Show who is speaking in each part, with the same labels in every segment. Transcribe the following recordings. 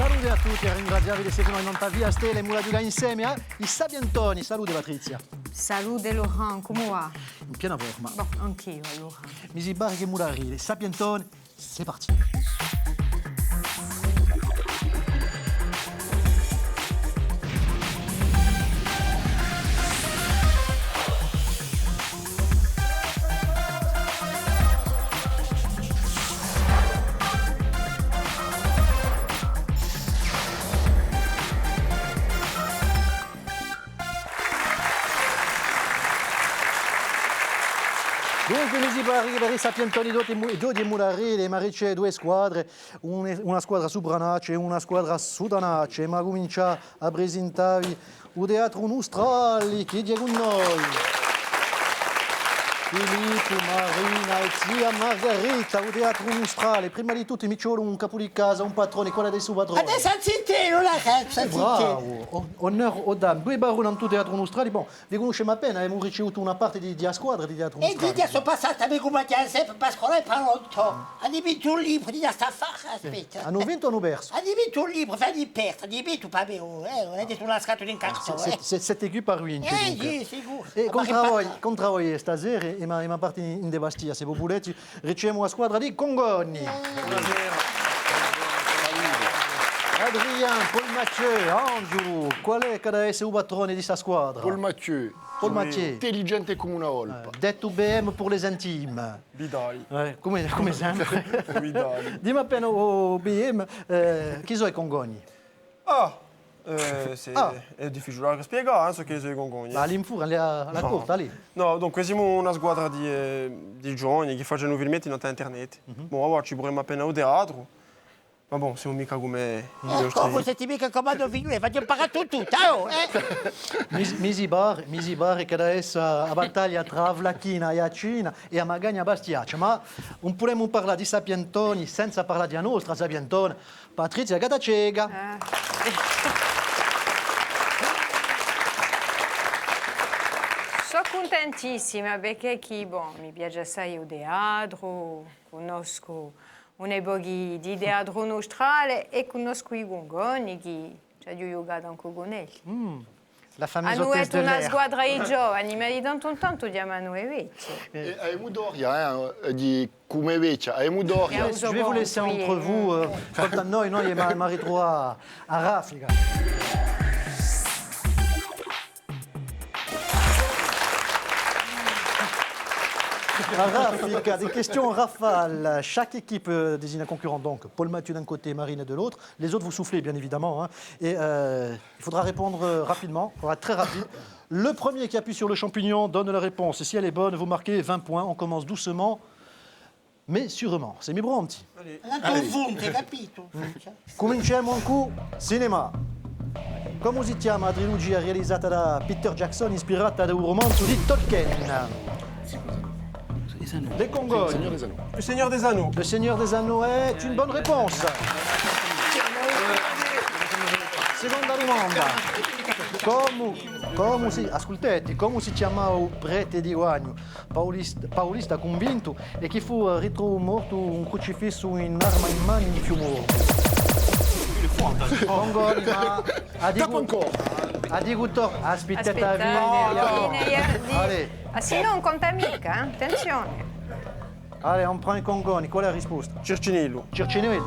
Speaker 1: Salute a tutti e ringraziavi di seguire in via Stella e Mula Giulia insieme a i Sabientoni. Salute Patrizia.
Speaker 2: Salute Laurent, come va?
Speaker 1: In piena forma.
Speaker 2: Bon, anch'io allora.
Speaker 1: Misi Barri e Mulari, Sabientoni, c'est parti. Dunque Misi Barri per i Sapientoni Dodi e Mulari, le Marice, due squadre, una squadra su Branace e una squadra su Danace, ma comincia a presentare il teatro Nostrali, chi è con noi? Filippo, Marina e zia Margherita, il teatro Nostrali. Prima di tutto mi ci vuole un capo di casa, un patrone, quella dei suoi patroni.
Speaker 3: Adesso zittello la cazzo,
Speaker 1: Bravo, onore aux dames. Due baroni in tutto teatro Nostrali. Bon, vi conosciamo appena, abbiamo ricevuto una parte di squadra di teatro
Speaker 3: E
Speaker 1: Nostrali.
Speaker 3: dite sono passata a come ti sempre per scuola e pronto. Hanno vinto un libro di sta faccia, aspetta.
Speaker 1: Hanno vinto o hanno perso?
Speaker 3: Hanno vinto un libro, fai di persa, di vinto pas bene, non è detto una scatola in cartone.
Speaker 1: Cette équipe a vinto.
Speaker 3: Sì, sicuro.
Speaker 1: E contro voi stasera e ma parte in Devastia, se voi volete, riceviamo la squadra di Congoni. Adrien, Paul Mathieu, Angelo, qual è che deve essere il patrone di questa squadra?
Speaker 4: Paul Mathieu.
Speaker 1: Paul Mathieu.
Speaker 4: Intelligente come una volpe.
Speaker 1: Detto BM pour les intimes.
Speaker 4: Bidali.
Speaker 1: Come sempre.
Speaker 4: Bidali.
Speaker 1: Dimmi appena o BM, chi sono i Congoni?
Speaker 5: È difficile da spiegare, so che sono i Congoni.
Speaker 1: Ma all'infura, alla corta lì?
Speaker 5: No, dunque siamo una squadra di giovani che fanno filmetti in internet. Bon, ora ci vorremmo appena al teatro. Ma bon, siamo mica come i nostri.
Speaker 3: Come se ti mica comando figlio, faccio imparare tutto,
Speaker 1: Misi bar che deve essere a battaglia tra Vlachina e Acina e a Magagna Bastiace, ma non possiamo parlare di Sapientoni senza parlare di nostra Sapientone, Patrizia Gatacega.
Speaker 2: Sono contentissima perché mi piace assai il teatro, conosco un po' di teatro nostrale e conosco i Congoni che ci hanno giocato anche con lei.
Speaker 1: La fameuse
Speaker 2: Hanno
Speaker 1: hôtesse de
Speaker 2: una
Speaker 1: l'air.
Speaker 2: squadra di giovani, ma di tanto in tanto chiamano i vecchi.
Speaker 4: E abbiamo Doria, di come vecchia, abbiamo Doria.
Speaker 2: Et
Speaker 1: Je vais vous laisser entre vous, quant a noi mi ritrovo a Raffica. À Raffica, des questions rafales. Chaque équipe désigne un concurrent, donc Paul Mathieu d'un côté, Marine de l'autre. Les autres, vous soufflez, bien évidemment. Hein. Et il faudra répondre rapidement, il faudra être très rapide. Le premier qui appuie sur le champignon donne la réponse. Et si elle est bonne, vous marquez 20 points. On commence doucement, mais sûrement. C'est mi pronti?
Speaker 3: Hai capito?
Speaker 1: Cominciamo con cinema. Come si chiama la trilogia realizzata da Peter Jackson, ispirata da un romanzo di Tolkien? Les Congoni.
Speaker 5: Le Seigneur des Anneaux.
Speaker 1: Le Seigneur des Anneaux est une bonne réponse. Seconda domanda. Come si chiamava il prete di Guagno, paulista convinto, e che fu ritrovato morto un crocifisso in arma in mano in Fiumore? Congoni, ma ha dico aspettate a venire.
Speaker 2: Ah, sì, non conta mica, attenzione.
Speaker 1: Allez, on prend les Congoni. Qual è la risposta?
Speaker 5: Circinillo.
Speaker 1: Circinelli.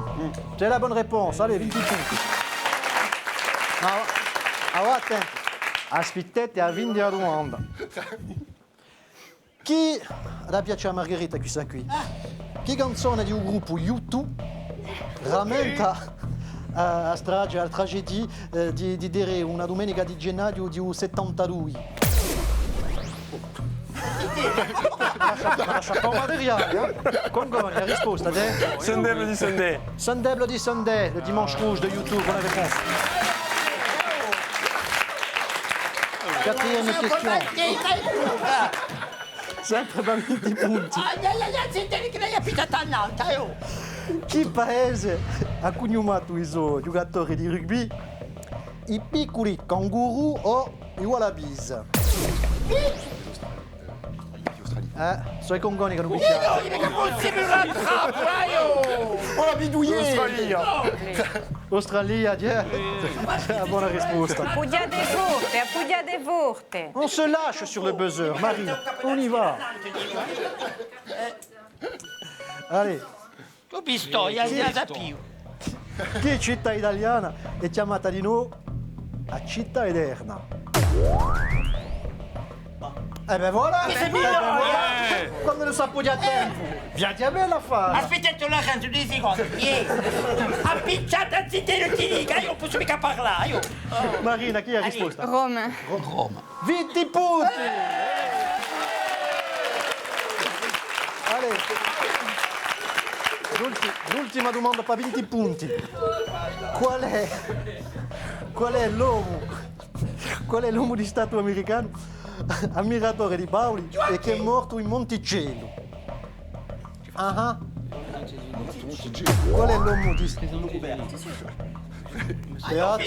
Speaker 1: C'est la bonne réponse. Allez, 20 punti. Attenti. Aspettate a vinti la domanda. Chi, da piace a Margherita questa qui, che canzone di un gruppo U2 rammenta a strage, alla tragedia di dire una domenica di gennaio di 72? Lascia un materiale, Congoni, la risposta è
Speaker 5: Sandeblo di Sandé.
Speaker 1: Sandeblo di Sandé, le Dimanche Rouge de YouTube, bonne réponse. Quatrième question. Sempre da 20 punti. Che paese ha cognomato i suoi giocatori di rugby? I piccoli canguru o i wallabies? Sono i congoni che non picchiano.
Speaker 4: Oh la bidouillée
Speaker 5: Australie.
Speaker 1: Australia, c'est la bonne réponse.
Speaker 2: Appuggiate forte.
Speaker 1: On se lâche sur le buzzer, Marie. On y va. Allez,
Speaker 3: Tu pistoia, io la più.
Speaker 1: che città italiana è chiamata di nuovo la città eterna? Eh ben voilà! Quando lo so appoggia a tempo! Viaggia bene a fare!
Speaker 3: Aspettate là 32 secondi. Appicciata a zittare il tirica, io non posso mica parlare. Io.
Speaker 1: Marina, chi ha risposto?
Speaker 2: Rome.
Speaker 1: 20 punti! Allez, l'ultima domanda per 20 punti. Qual è l'uomo di Stato americano, ammiratore di Paoli e che è morto in Monticello? Ah. Qual è l'uomo di Stato? Teatro?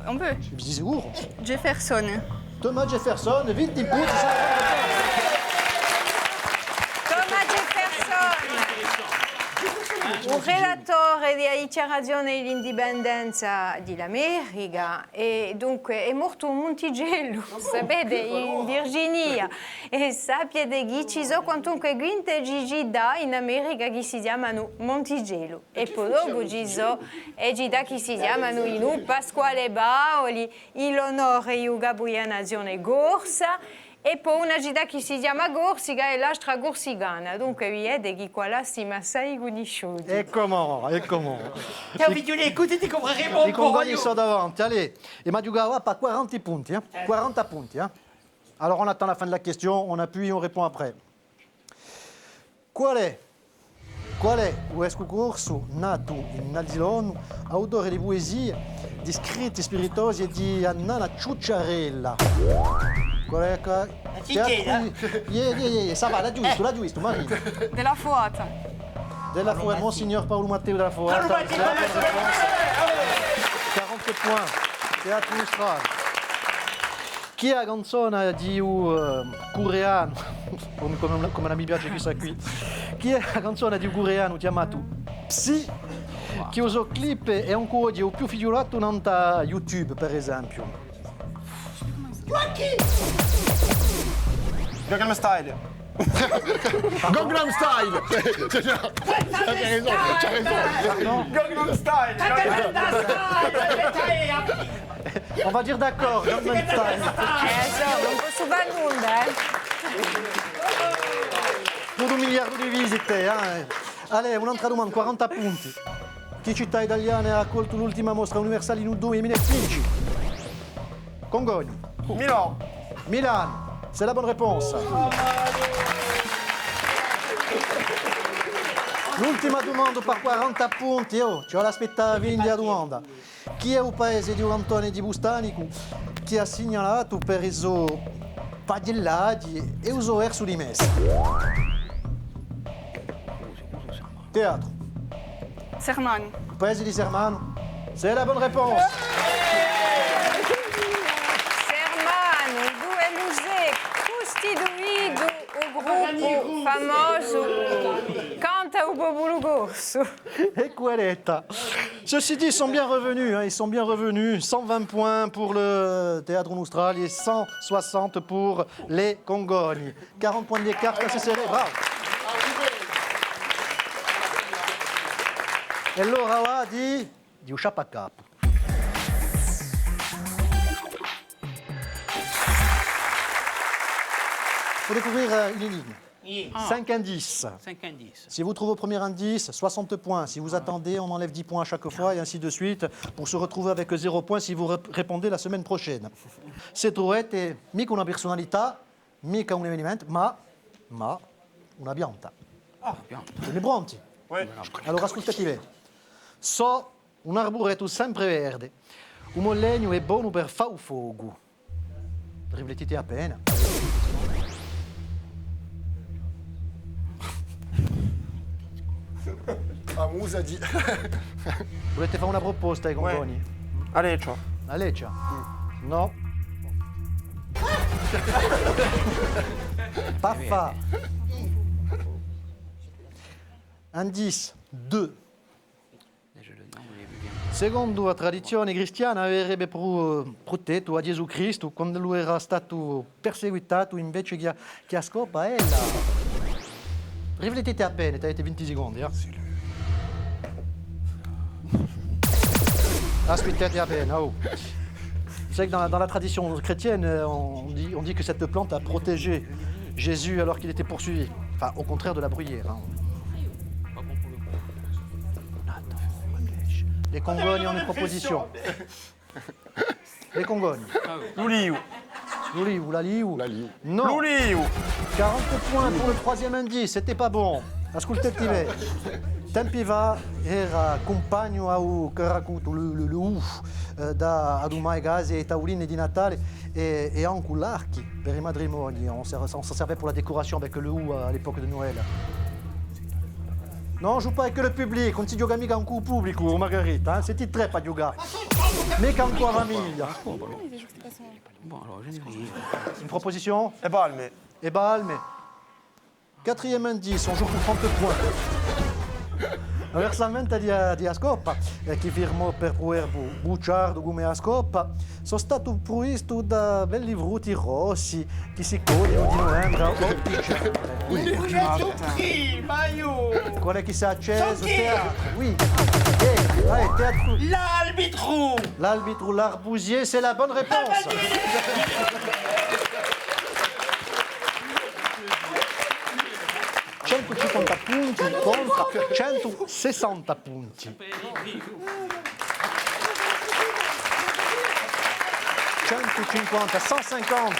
Speaker 6: On peut.
Speaker 1: Di sicuro.
Speaker 6: Jefferson.
Speaker 1: Thomas Jefferson, 20 punti.
Speaker 2: Thomas Jefferson, un relatore di dichiarazione dell'indipendenza dell'America e dunque è morto in Monticello, sapete, in Virginia. E sapete che ci sono quantunque quinte città in America che si chiamano Monticello. E poi dopo ci sono città che si chiamano in Pasquale Paoli, in l'onore di Gabriele Nazione Gorsa. E poi una città che si chiama Corsica e l'altra Corsicana. Dunque vedete che qua là siamo assai conosciuti.
Speaker 1: E come?
Speaker 3: T'as envie de l'écouter, tu comprendrais
Speaker 1: I congoni sono davanti, allez. Et Madiougawa pas 40 punti, hein? 40 punti. Hein? Alors on attend la fin de la question, on appuie, on répond après. Qual è questo corso nato in Alzilonu, autore di poesie, di scritti spiritosi e di Annana Ciucciarella? Qual è? Ça va, l'ha giusto, Marina.
Speaker 6: Della Fuata.
Speaker 1: Della Fuata, Monsignor Paolo Matteo della Fuata. 40 points. Teatro Austral. Chi è la canzone di un coreano, come mi piace questa qui, chi è la canzone di un coreano chiamato Psy, che usa clip e un audio più figliolato non da YouTube, per esempio?
Speaker 5: Gangnam Style.
Speaker 4: Gangnam Style. C'ha raison.
Speaker 5: Gangnam Style.
Speaker 1: On va dire d'accord, Gangnam Style.
Speaker 2: Non posso fare nulla,
Speaker 1: Più di 1 miliardo di visite. Allez, un'altra domanda, 40 punti. Che città italiana ha accolto l'ultima mostra universale in 2015? Congogno. Milan. C'est la bonne réponse. L'ultima domanda per 40 punti. Oh, ci ho l'aspettava la domanda. Chi è il paese di Antone di Bustanico che ha segnalato per i suoi pagellaggi e uso verso di messa? Teatro.
Speaker 6: Sermano.
Speaker 1: Il paese di Sermano. C'est la bonne réponse.
Speaker 2: Sermano, dove musei costituito un gruppo famoso canta un popolo corso.
Speaker 1: Et Couelletta. Ceci dit, ils sont bien revenus. Ils sont bien revenus. 120 points pour le Théâtre Austral et 160 pour les Congogni. 40 points d'écart, c'est serré. Bravo. E allora va di usciare a capo. Pour découvrir une énigme. 5 indices.
Speaker 3: 5 indices.
Speaker 1: Si vous trouvez au premier indice, 60 points. Si vous attendez, on enlève 10 points à chaque fois et ainsi de suite pour se retrouver avec 0 points si vous répondez la semaine prochaine. Se trovate mica una personalità, mica un avvenimento, ma una pianta. Siete pronti? Allora ascoltative. So un arboreto sempre verde, un legno è buono per fare fuoco. Riflettete appena.
Speaker 4: Musa dit.
Speaker 1: Volete fare una proposta ai compagni?
Speaker 5: Aleccia.
Speaker 1: La Leccia? No. Paffa. Indice 2. Secondo la tradizione cristiana avrebbe protetto a Gesù Cristo quando lui era stato perseguitato invece che a scopa ella. Riflettete appena, avete 20 secondi. Aspettate appena. Oh. Vous savez que dans la tradition chrétienne, on dit que cette plante a protégé Jésus alors qu'il était poursuivi. Enfin, au contraire de la bruyère. Hein. Les Congognes ont une proposition. Les Congognes.
Speaker 5: L'ouliou.
Speaker 1: L'Uliu, la Liu.
Speaker 4: La Liu.
Speaker 1: Non.
Speaker 5: L'ouliou.
Speaker 1: 40 points pour le troisième indice, c'était pas bon. Ascoltative. Tempi va era compagno au che racconto le da ad un gase e tauline di Natale et anche l'archi per i matrimoni. On s'en servait pour la décoration avec le ou à l'époque de Noël. Non, joue pas avec le public, on si gioca mica con il pubblico, Margherita, hein? C'est très pas gioca. Mica con tua famiglia. Une proposition?
Speaker 5: E balme.
Speaker 1: E balme. Quatrième indice, on joue pour 30 points. Versamento di Ascopa, che firmò per poter bucciardo come Ascopa, sono stato provvisto da belli frutti rossi che si cogliono di novembre a dicembre. Qual è che si è acceso? Teatro, oui. Teatro.
Speaker 3: L'arbitro.
Speaker 1: L'arbitro, l'arbousier, c'est la bonne réponse. ...150 punti contro 160 punti. 150, 150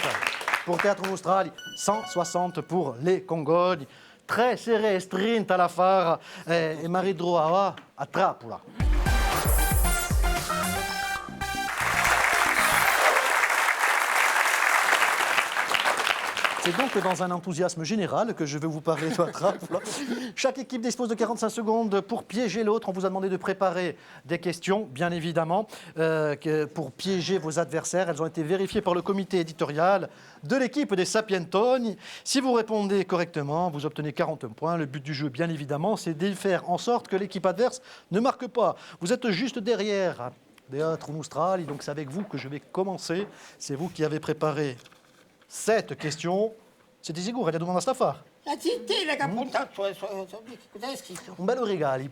Speaker 1: pour Théâtre Australie, 160 pour les Congognes. Très serré, strinta la fara e Marie Droava a trappola. C'est donc dans un enthousiasme général que je vais vous parler de la trappe. Chaque équipe dispose de 45 secondes pour piéger l'autre. On vous a demandé de préparer des questions, bien évidemment, pour piéger vos adversaires. Elles ont été vérifiées par le comité éditorial de l'équipe des Sapientoni. Si vous répondez correctement, vous obtenez 41 points. Le but du jeu, bien évidemment, c'est de faire en sorte que l'équipe adverse ne marque pas. Vous êtes juste derrière Théâtre Australie, donc c'est avec vous que je vais commencer. C'est vous qui avez préparé cette question. Siete sicuri? La domanda sta a fare?
Speaker 3: La zittella che ha puntato cos'è scritto?
Speaker 1: Un bello regalo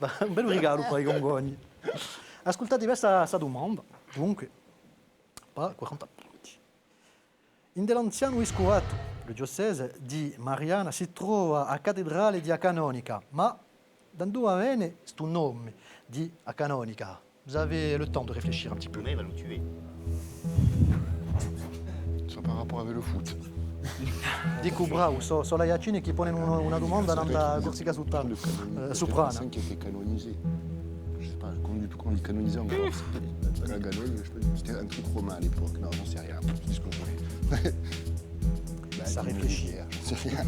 Speaker 1: per i Congogni. Ascoltate questa domanda. Dunque, 40 punti. Nell'anziano vescovato, il diocese di Mariana si trova a cattedrale di Canonica, ma da dove viene questo nome di Canonica? Vous avez le temps de réfléchir un petit peu.
Speaker 7: Mais il va nous tuer.
Speaker 4: Ça par rapport avec le foot.
Speaker 1: Dico bravo, so la Iacini che pone una domanda nella Corsica Soprana.
Speaker 4: Personne qui a été canonisé. Je sais pas, comment il canonisait en Corse. La Ganoï, c'était un truc romain à l'époque. Non, j'en sais rien. Je dis ce que je voulais.
Speaker 1: Ça réfléchit.
Speaker 4: J'en sais rien.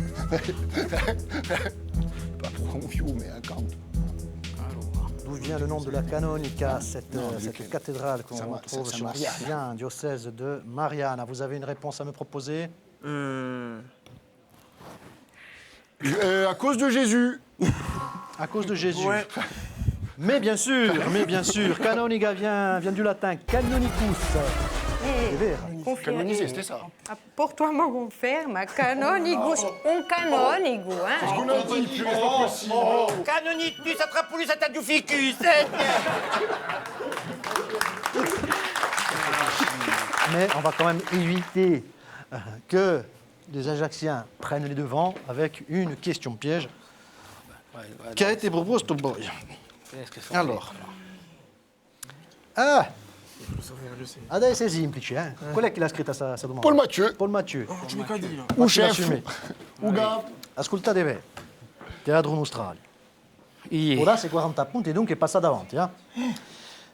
Speaker 4: Pas pour un vieux, mais un camp.
Speaker 1: D'où vient le nom de la Canonica, cette cathédrale qu'on trouve sur l'ancien diocèse de Mariana? Vous avez une réponse à me proposer?
Speaker 4: À cause de Jésus.
Speaker 1: À cause de Jésus.
Speaker 5: Ouais.
Speaker 1: Mais bien sûr, Canonica vient du latin canonicus. C'est vrai.
Speaker 4: Canonisé, c'était ça.
Speaker 2: Pour toi, ma conferma, canonigus, un canonigo, hein?
Speaker 4: On a dit, puis c'est pas possible.
Speaker 3: Canonitus atrapulus ataduficus.
Speaker 1: Mais on va quand même éviter que les Ajacciens prennent les devants avec une question piège qui a été proposée au boy. Alors. Adesso è semplice, eh? Qual è che l'ha scritta sta domanda?
Speaker 4: Paul Mathieu.
Speaker 1: Paul Mathieu.
Speaker 5: Tu m'as qu'à dire.
Speaker 4: Ou
Speaker 1: Facile à
Speaker 4: chef.
Speaker 1: assumer.
Speaker 4: Ou gars.
Speaker 1: Ascoltate bene. Teatro in Australia. Ora sei 40 punti, dunque passa davanti.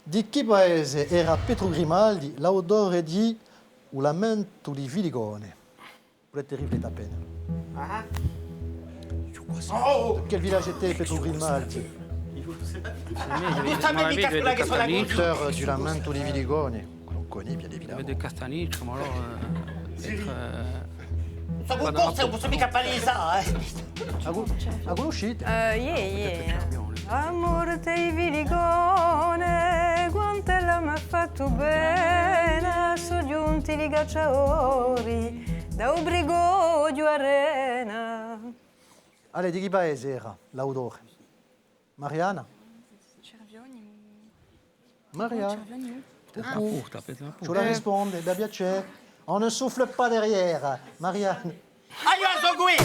Speaker 1: Di che paese era Pietro Grimaldi, l'autore di Un lamento di Viligone? Volete riflettere appena. Quel village était Pietro Grimaldi? L'auteur du Lamento di Viligone, que l'on connaît bien évidemment.
Speaker 8: De Castaniche, comme alors.
Speaker 3: Sono un po' se non posso mica palesare,
Speaker 1: A conoscete?
Speaker 2: Yeah. Amore te viligone, quant'ella mi ha fatto bene, sono giunti i cacciatori da Ubrigo di Arena.
Speaker 1: Allez, di chi paese era l'autore? Mariana? Mariana? Tu la risponde, da piacere. On ne souffle pas derrière, Marianne.
Speaker 3: Ah, io sono qui!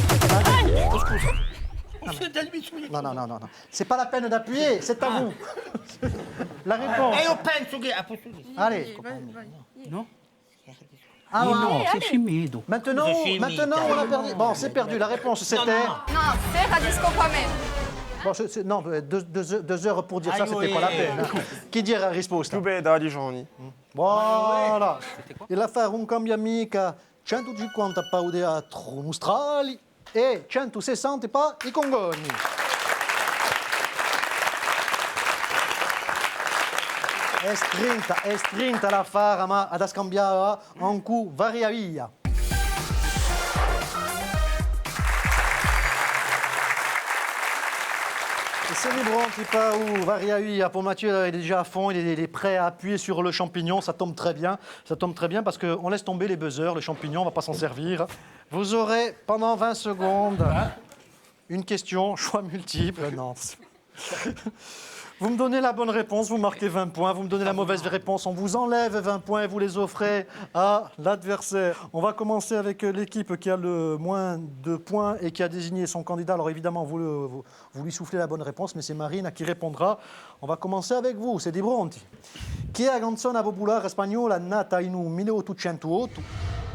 Speaker 3: Oh, scusa.
Speaker 1: Non. C'est pas la peine d'appuyer, c'est à vous. La réponse.
Speaker 3: E io penso che...
Speaker 1: Allez.
Speaker 7: No?
Speaker 1: Ah,
Speaker 7: No, se ci medo.
Speaker 1: Maintenant, on a perdu. Bon, c'est perdu. La réponse, c'était.
Speaker 6: Non, c'est radisco pas même.
Speaker 1: Bon, non, 2 heures pour dire ça, c'était pas la peine. Hein. Chi dira risposta?
Speaker 5: Più bene da Digioni.
Speaker 1: Voilà. E la fare un cambio amica 150 pa o teatro Australi e 160 pa i Congoni. È strinta la fara, ma ad scambiare un coup varia via. Et c'est libre un petit peu où varia pour Mathieu, il est déjà à fond, il est prêt à appuyer sur le champignon, ça tombe très bien parce qu'on laisse tomber les buzzers, le champignon, on ne va pas s'en servir. Vous aurez pendant 20 secondes une question, choix multiple, non. Vous me donnez la bonne réponse, vous marquez 20 points. Vous me donnez la mauvaise réponse, on vous enlève 20 points et vous les offrez à l'adversaire. On va commencer avec l'équipe qui a le moins de points et qui a désigné son candidat. Alors évidemment, vous lui soufflez la bonne réponse, mais c'est Marina qui répondra. On va commencer avec vous, c'est Di Bronti. Chi è la canzone popolare spagnola nata in 1808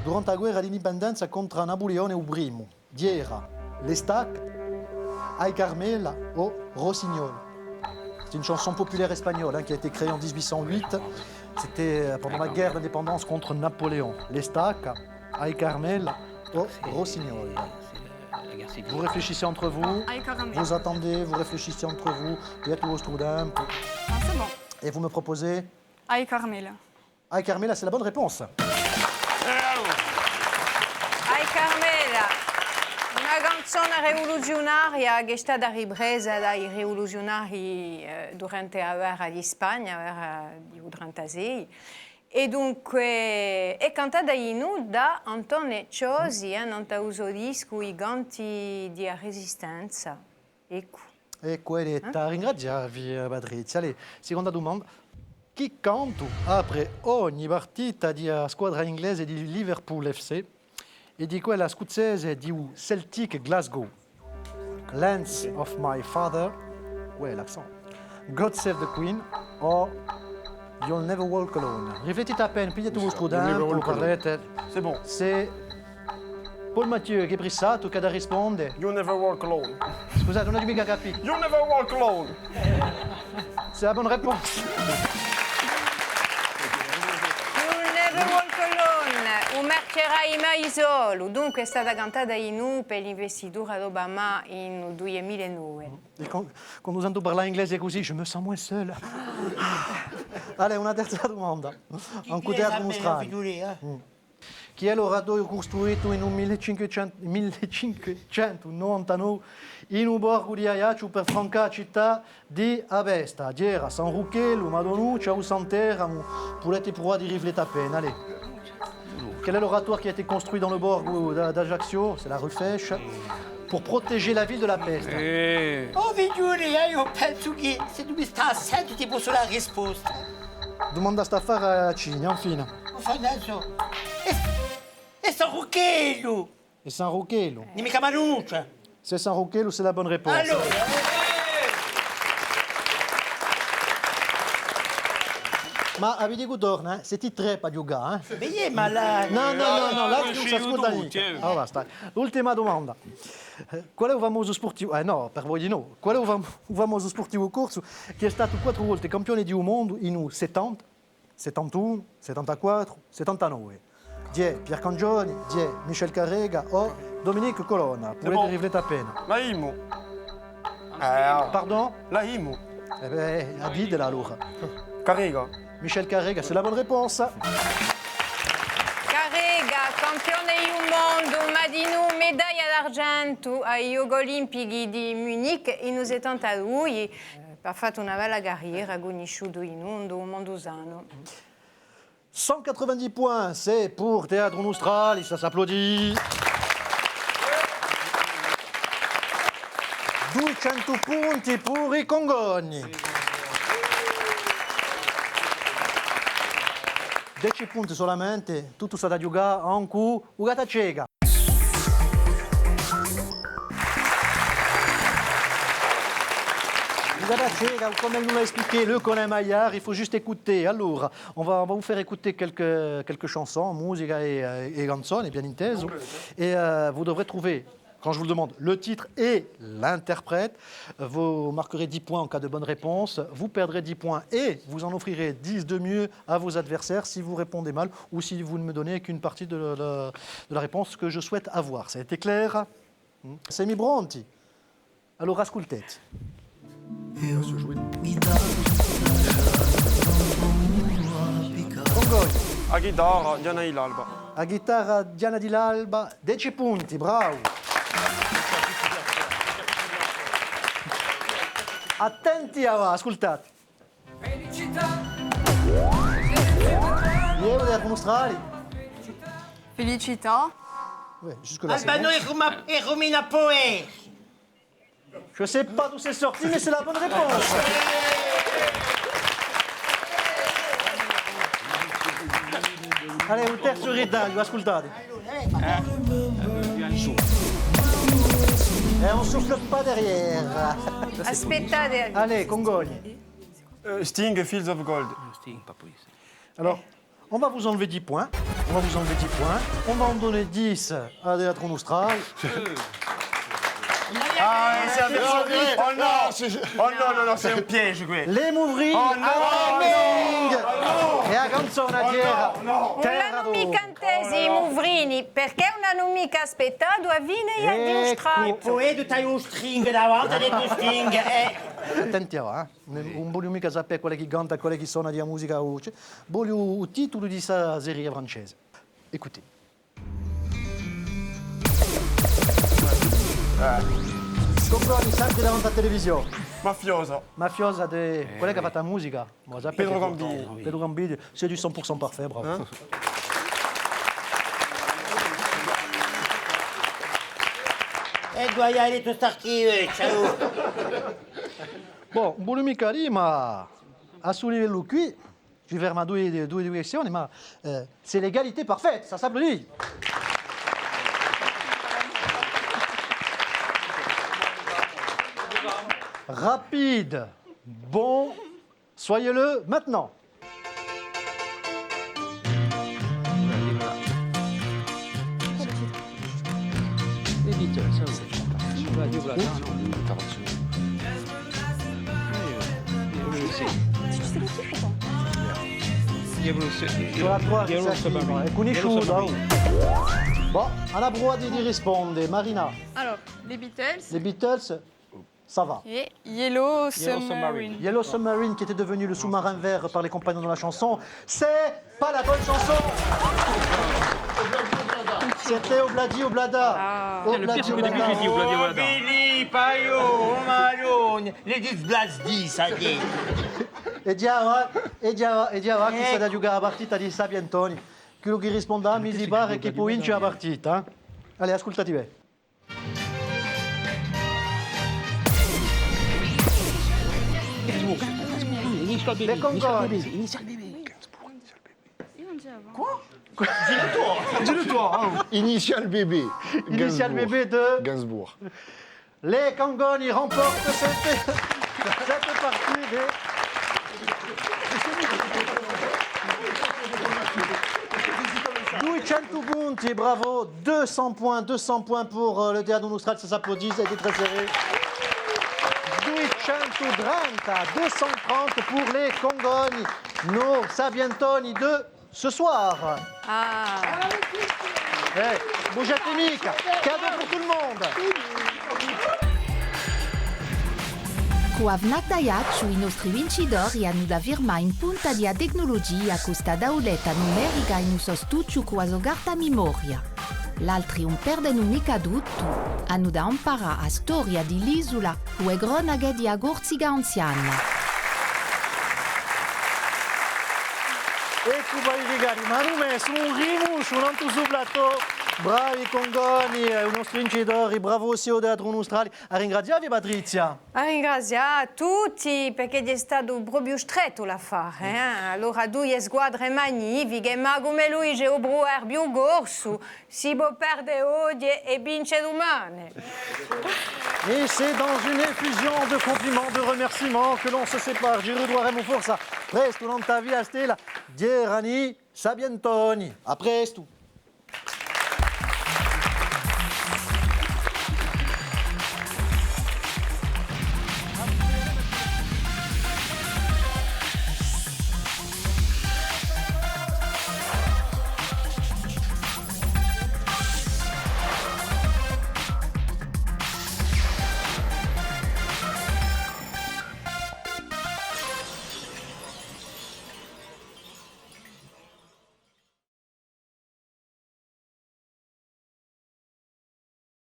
Speaker 1: durante la guerra d'indipendenza contro Napoleone I? Diera, l'Estac, Ai Carmela o Rossignol? C'est une chanson populaire espagnole qui a été créée en 1808. C'était pendant la guerre d'indépendance contre Napoléon. L'Estaca, Ai Carmela o Rossignol. Vous réfléchissez entre vous,
Speaker 6: Ai Carmela.
Speaker 1: vous attendez, vous réfléchissez entre vous, Pietro Strudam,
Speaker 6: Non, c'est bon.
Speaker 1: et vous me proposez
Speaker 6: Ai Carmela.
Speaker 1: Ai Carmela, c'est la bonne réponse.
Speaker 2: Ai Carmela, una canzone rivoluzionaria che è stata ripresa dai rivoluzionari durante la guerra di Spagna, la guerra di 36. E dunque è cantata in da Antonio Ciosi, non ha usato disco i canti di resistenza. Ecco.
Speaker 1: Ecco, eletta. Ringraziarvi, Patrizia. Allez, seconda domanda. Chi canto apre ogni partita di squadra inglese di Liverpool FC e di quella scozzese di Celtic Glasgow? Lands of My Father, ouais, l'accent. God Save the Queen o You'll Never Walk Alone. Riflettete a peine, pigliate lo scudetto, parlete.
Speaker 5: C'est bon.
Speaker 1: C'est Paul Mathieu che è brissato, che da risponde.
Speaker 5: You never walk alone.
Speaker 1: Scusate, non ho mica capito.
Speaker 5: You never walk alone.
Speaker 1: C'est la bonne réponse.
Speaker 2: You'll never walk alone, un marcerai mai solo. Dunque è stata cantata in per l'investitura d'Obama in 2009.
Speaker 1: E quando sento parlare inglese così, je me sens moins seul. Allez, una terza domanda. Un teatro mostrale. Chi è l'oratorio costruito in 1599 in un borgo di Ajaccio per franca città di Avesta? Diera, San Ruchello, Madonuccia ou Santerra, Poulette et Proie di Rivletapene. Allez. Quel est l'oratoire qui a été construit dans le borgo d'Ajaccio? C'est la rue Fèche. Pour protéger la ville de la peste.
Speaker 3: Oh, figlioli, io penso che se tu mi stai attento ti posso dare risposta.
Speaker 1: Domanda sta a fare a Cigna, infine.
Speaker 3: Adesso. E San Ruchello!
Speaker 1: E San Ruchello?
Speaker 3: Dimmi Camanuccia!
Speaker 1: C'est San Ruchello, c'est la bonne réponse.
Speaker 3: Allora!
Speaker 1: Ma avete che torna, se ti trepa di giocare,
Speaker 3: Vedi, ma la...
Speaker 1: No, là non si ascolta niente. Allora basta. L'ultima domanda. Qual è il famoso sportivo? No, per voi di no. Qual è il famoso sportivo corso che è stato 4 volte campione di un mondo in 70, 71, 74, 79? Diè Pierre Cangioni, diè Michel Carrega o Dominique Colonna. Potete riflettere appena.
Speaker 5: La Imo.
Speaker 1: Pardon?
Speaker 5: La Imo.
Speaker 1: Eh bien, a didela allora.
Speaker 5: Carrega.
Speaker 1: Michel Carrega, c'est la bonne réponse.
Speaker 2: Carrega Campione del mondo, Madino, medaglia d'argento ai Giochi Olimpici di Munich e noi siamo a lui. Ha fatto una bella carriera, ha conosciuto il mondosano.
Speaker 1: 190 points, c'est pour Teatro Nostral, et ça s'applaudit. 200 punti pour i Congoni. 10 punti solamente, tutto sta da giocare a cu ugata cieca. Comme elle nous l'a expliqué, le Colin Maillard, il faut juste écouter. Alors, on va vous faire écouter quelques chansons, musica et canzoni, bien inteso. Et vous devrez trouver, quand je vous le demande, le titre et l'interprète. Vous marquerez 10 points en cas de bonne réponse. Vous perdrez 10 points et vous en offrirez 10 de mieux à vos adversaires si vous répondez mal ou si vous ne me donnez qu'une partie de la réponse que je souhaite avoir. Ça a été clair? Semi Bronti. Alors, ascoltete. Congoni.
Speaker 5: A chitarra, Diana di l'Alba.
Speaker 1: A chitarra Diana di l'Alba, 10 punti, bravo. Attenti a ascoltate. Io Teatro Nostral.
Speaker 6: Felicità.
Speaker 1: Ouais, jusque-là, c'est
Speaker 3: Albano
Speaker 1: bon.
Speaker 3: et Romina Poe.
Speaker 1: Je ne sais pas d'où c'est sorti, mais c'est la bonne réponse. Allez, un terzo ridaglio, ascoltate. Et on souffle pas derrière.
Speaker 2: Aspettate.
Speaker 1: Allez, Congoni.
Speaker 5: Sting, Fields of Gold.
Speaker 1: Alors, on va vous enlever 10 points. On va en donner 10 à Teatro Nostral.
Speaker 5: Ah, c'est un piège. Oh non, c'est un piège, qui.
Speaker 1: Les Mouvri
Speaker 5: Oh no,
Speaker 1: a Warning e a canzone Diera
Speaker 2: Non
Speaker 1: Terra
Speaker 2: l'hanno mica intesi i Muvrini, perché non hanno mica aspettato a Vine a di un strappo.
Speaker 3: Poe du tai un string davanti, ha detto string.
Speaker 1: Attenti a non voglio mica sapere quelle che canta, quelle che suona di musica voce. Voglio il titolo di questa serie francese. Écoutez. Comproni sempre davanti alla televisione.
Speaker 5: Mafiosa.
Speaker 1: Mafiosa di... Quella che ha fatto la musica?
Speaker 5: Pedro Gambini.
Speaker 1: Pedro Gambini, c'est du 100% parfait, bravo.
Speaker 3: E doia alle tue starchive, ciao.
Speaker 1: Bon, non voglio mica lì, ma a suo livello qui, ci ferma due direzioni, ma c'est l'égalité parfaite, ça s'applaudit. Rapide, bon, soyez-le maintenant.
Speaker 7: Les Beatles, ça aussi. Radio Blada, non.
Speaker 1: Sur la 3, c'est ça qui è conosciuta. Bon, alla prova di rispondere. Marina,
Speaker 6: Alors, les Beatles
Speaker 1: les Beatles, ça va.
Speaker 6: et Yellow Submarine.
Speaker 7: Submarine.
Speaker 1: Yellow Submarine, qui était devenu le sous-marin vert par les compagnons de la chanson, c'est pas la bonne chanson. C'était Obladi Oblada.
Speaker 7: Le pire, c'est qu'au début, j'ai dit Obladi Oblada.
Speaker 3: Billy, Paio, Malone, les 10 blast 10, ça y est.
Speaker 1: E Diava, chi sta da giocare la partita di Sapientoni. Quello che risponda mi si pare che può vincere la partita. Allez, ascoltati bene. Les Congoni.
Speaker 4: Dis-le toi, hein. Initial bébé.
Speaker 1: Initial
Speaker 4: Gainsbourg.
Speaker 1: bébé de...
Speaker 4: Gainsbourg.
Speaker 1: Les Congoni remportent cette partie des... 200 punti, bravo, 200 points pour le Teatro Nostral, ça s'applaudit, ça a été très serré. 230 pour les Congoni, nos Sapientoni de ce soir.
Speaker 2: Ah,
Speaker 1: Bougette mica, cadeau pour tout le monde.
Speaker 8: Cu avnac daiaciu i nostri vincitori hanno da firma in punta di tecnologia questa dauletta numerica in uso stuccio cu asogarta memoria. L'altri un perdono mica tutto, hanno da imparare a storia di l'isola cu e gronaghe di agorziga anziana.
Speaker 1: Ecco i regali, ma hanno messo un rimuscio, un altro sul plateau. Bravi Congoni, i nostri vincitori, bravo aussi au Teatro Nostrale. A ringraziarvi Patrizia.
Speaker 2: A ringraziare tutti perché è stato proprio stretto l'affare. Allora due squadre magnifiche, ma come lui c'è un bruer più corso, si può perdere oggi e vince domani.
Speaker 1: Et c'est dans une effusion de compliments, de remerciements que l'on se sépare. Giroudouaremo forza, presto non ta via stella, Dierani, Sabientoni. A presto.